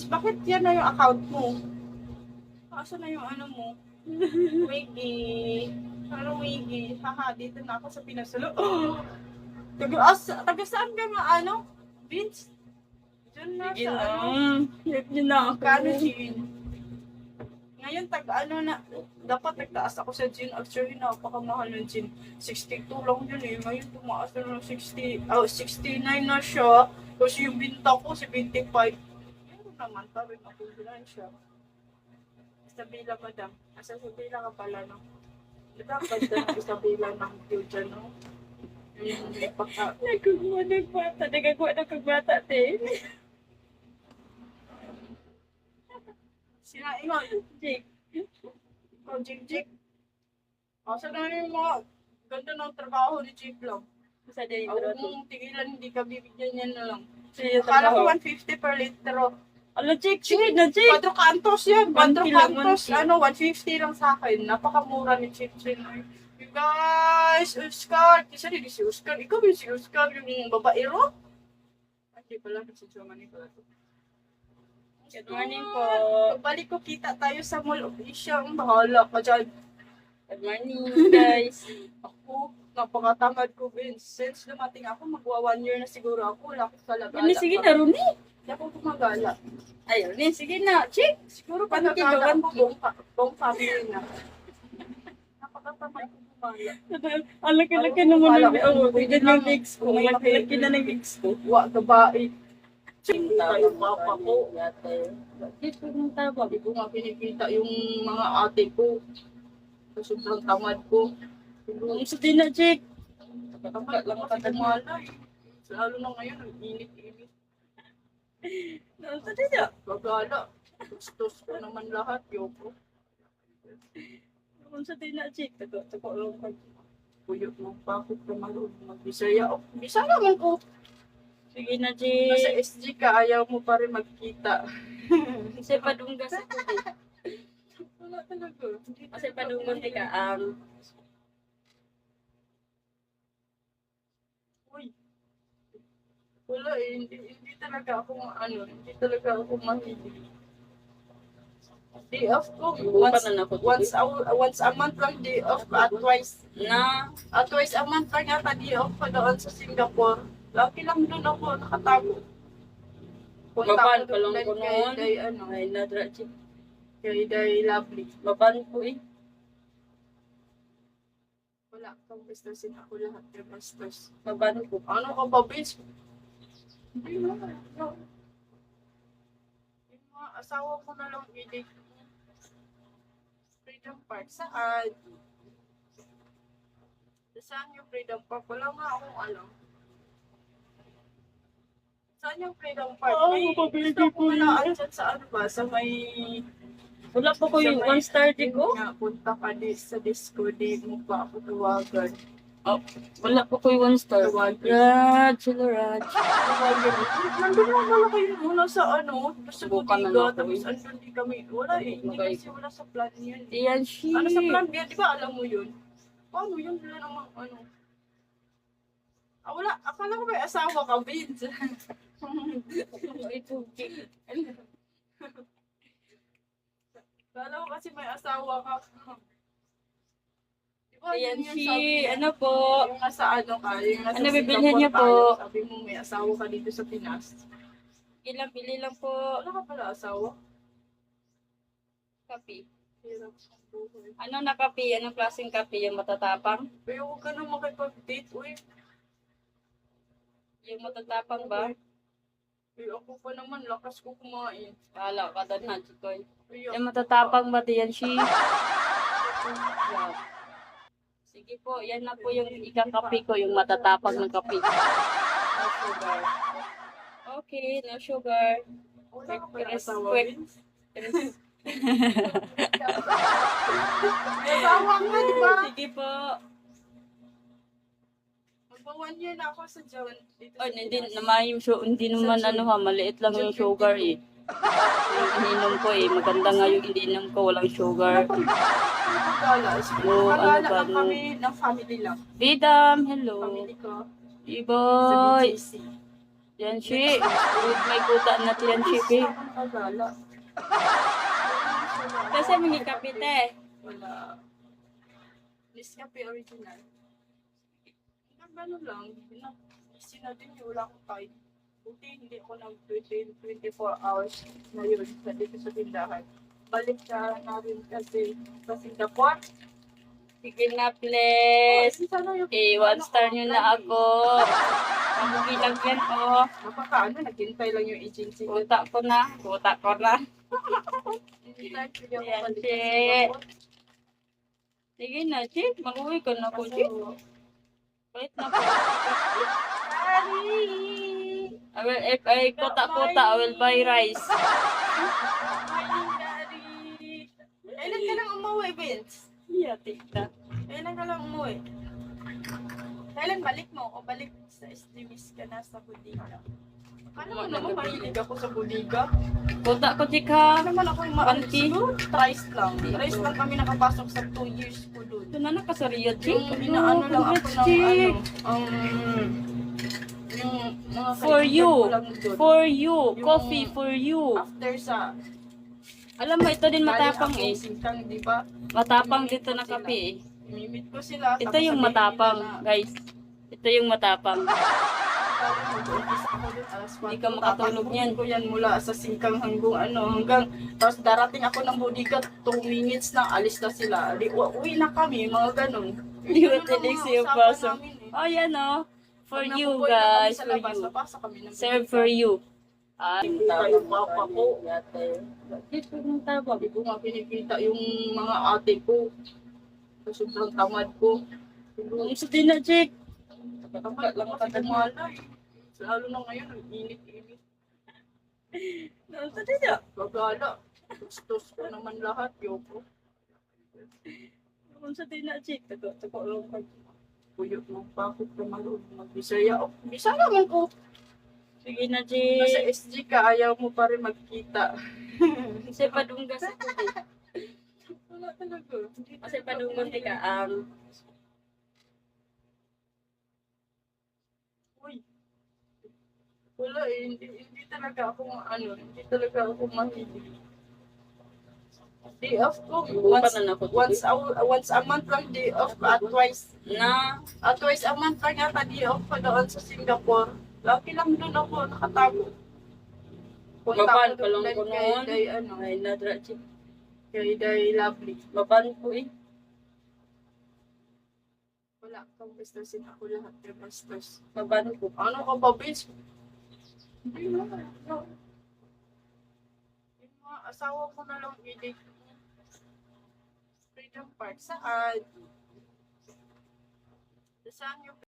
Bakit yan na yung account mo? Asa na yung ano mo? Wiggy. Ano Wiggy? Haha, dito na ako sa Pinasulo. Taga saan ka ano? Vince? Diyan na Sige sa na. ano? Hip niyo na ako. Magkano, Jean? Ngayon, ano na, dapat nagtaas ako sa gin. Actually, napakamahal ng gin. 62 lang yun eh. Ngayon, tumaas na ng 69 na siya. Kasi yung binta ko, 75. Meron naman pa rin ako bilan siya. Isabela, madam. Asa Isabela ka pala, no? Diba ang ganda ng Isabela ng view dyan, no? Yung pagka... Nagkukuha ng bata. Nagkukuha ng bata, te. Sinaingon. Jake. Ikaw, Jik. Asa na yung mga ganda ng trabaho ni Jik lang. Sa day, Huwag mong tigilan, hindi ka bibigyan yan na lang. Sige, Akala ko trabaho. 150 per litro. Ala, Jake. Sige na, Jake. 4 cantos yan. 4 1 lang, cantos. 1 Ano, 150 lang sa akin. Napakamura ni Chip Chin. You guys, Oscar. Isa rin si Oscar. Ikaw ba si Oscar, yung babaero? Ay, pala. Si Jomani pala to. Good morning po. Pagbalik ko, kita tayo sa mall of Asia. Ang bahala ka dyan. Good morning, guys. Ako, napakatamad ko, Vince. Since dumating ako, magwa 1 year na siguro ako. Wala akong kalagala. Runi, sige na, Runi. Hindi ako gumagala. Ay, Runi, sige na. Chick. Siguro pa One kilo, nagkala 1 ako buong family na. Napakatamad ko gumala. Ang laki-laki naman ng ganyan yung legs ko. Ang laki-laki na ng legs ko. Wa, gabae. Sinta yung papa ko. Dito ng taba. Hindi ko nga pinikita yung mga ate ko. Sa sobrang tamad ko. Ang sa din na, Chick. Tamad lang ako gumala eh. Lalo na ngayon, ang init-init. Ang sa din na. Gagala. Gustos ko naman lahat, yoko. Ang sa din na, Chick. Tako lang ko. Puyot mo pa ako kumalun. Mag-Bisaya. Bisaya man ko. Sige na, Nasa Chick. SG ka, ayaw mo pa rin magkita. Kasi padungga sa tubig. Wala talaga. Kasi padungga ka. Uy. Wala eh. Hindi talaga ako hindi talaga ako mahilig. Day off ko. Once a month lang day off at twice. Twice a month lang yata day off pa doon sa Singapore. Lagi lang doon ako nakatago. Baban pa lang doon ko noon. Kay Ay, nadra, Chick. kay Day Lovely. Baban ko eh. Wala kang businessin ako lahat ng bastos. Baban ko. Ano ka ba, bitch? Hindi na. No. Yung mga asawa ko na lang ilig. Freedom Park. Saan? Saan yung Freedom Park? Wala nga akong alam. Saan yung Freedom Park? May gusto ko na dyan sa ano ba? Sa may... Wala pa ko yung 1 star di ko. Nga, punta ka sa disco. Di mo pa ako tawagan. Wala pa ko yung 1 star. Raj, sila Raj. Nandun lang pala kayo muna sa ano. Basta Subukan na budiga. lang ako Tapos andun di kami. Wala eh. Hindi Okay. kasi wala sa plan yun. Iyan, she. Ano sa plan B? Di ba alam mo yun? Paano yun? Wala namang ano. Wala. Akala ko may asawa ka, Vince. Ito, Chick. Akala ko kasi may asawa ka. Diba, Ayan, yun yung she. sabi niya? Ano po? Yung nasa ano ka, yung nasa Ano, bibilhin Singapore niyo po? tayo, sabi mo may asawa ka dito sa Pinas. Ilang pili lang po. Wala ka pala asawa? Kapi. Hirap sa buhay. Ano na kapi? Anong klaseng kapi? Yung matatapang? Pero huwag ka na makipag-date, uy. Yung matatapang ba? Ako pa naman, lakas ko kumain. Wala ka doon na, Chikoy. Kaya, Yung matatapang ba diyan, she? Yeah. Sige po, yan na po yung ikakapi ko, yung matatapang ng kapi. No sugar. Okay, no sugar. wala ka pala Chris, asawa, quick. Vince. May asawa ka, di ba? Sige po. Magpa 1 year na ako sa John. Dito Oh, sa hindi Pinas. naman hindi naman ano ha, maliit lang yung sugar eh. Yung ininom ko eh, maganda nga yung ininom ko, walang sugar. Magala. No, Magala ano ba, lang no? kami ng family lang. Bidam, hello. Family ko. Sa Iboy. BGC. Yan, Shi. May kuta na yan, Shi. Pi. Kagala. Kasi mga kapite. Wala. Nescafe original. Gano'n lang. Busy na din yung wala akong time. Buti hindi ako nag 24 hours na yun sa dito sa tindahan. Balik ka na rin kasi sa Singapore. Sige na, please. Sana yung One star nyo na ako. Kamuki lang yan, oh. napakaano, naghintay lang yung agency. Kuta ko na. Kuta ko na. Hintay, sige ako Yan, balik sa Che. Singapore. Sige na, Chi. Mag-uwi ko na po, Chi. Kaso, Wait na po. Daddy! If I kuta-kuta, I will buy rice. Morning, Daddy! Kailan ka lang umuwi, Vince? Yeah, tita. Kailan ka lang umuwi? Kailan balik mo? O balik sa SDMIS ka na sa bodega? Ano mo naman mahilig ako sa bodega? Kuta ko, Chika. Ano naman ako yung Panty. Thrice lang. Thrice lang kami nakapasok sa 2 years ko doon. Ito na nakasariya, Chi. Yung inaano lang ako ng yung mga For kaibigan you. ko lang doon. For you. Yung- Coffee for you. After sa Alam mo, ito din matapang galing eh. akong singkang, di ba? Matapang dito na kape eh. Imimit ko sila. Ito tapos yung sabihin matapang, nila na, guys. Ito yung matapang. mag-umpisa ako dun, alas Hindi 4. ka makatulog Tatakbuhin yan. ko yan mula sa singkang hanggang tapos darating ako ng bodega 2 minutes na alis na sila. Di, uwi na kami, mga ganun. Di ba Ganun lang tinig mga siya usapan pasok? namin eh. Oh, yan oh. For Pag you, nabuboy na kami guys. sa For labas, you. napasok kami ng Serve bodega. for you. Ah, Kita yung papa ko. Dito yung tabang. Hindi ko nga pinikita yung mga ate ko. Sa sobrang tamad ko. Ang sa din na, Chick. Tamad lang kasi kumala eh. Lalo na ngayon, ang init-init. Ang sa din na. Gagala. Tustos ko naman lahat, yoko. Ang sa din na, Chick. Tago lang pag puyot mo pa ako pumalun. Mag-Bisaya. Oh, Bisaya man ko. Sige na, Nasa Chick. SG ka, ayaw mo pa rin magkita. Kasi padungga sa tubig. Wala talaga. Kasi padungga ka. Uy. Wala eh. Hindi talaga ako hindi talaga ako mahilig. Day off ko. Once a month lang day off at twice. Twice a month lang yata day off pa doon sa Singapore. Lagi lang doon ako nakatago. Baban pa lang doon ko noon. kay Ay, nadra, Chick. Day Lovely. Baban ko eh. Wala kang businessin ako lahat ng business. Baban ko. Ano ka ba, bitch? Hindi na. No. Yung mga asawa ko na lang ilig. Freedom Park. Saan? Saan yung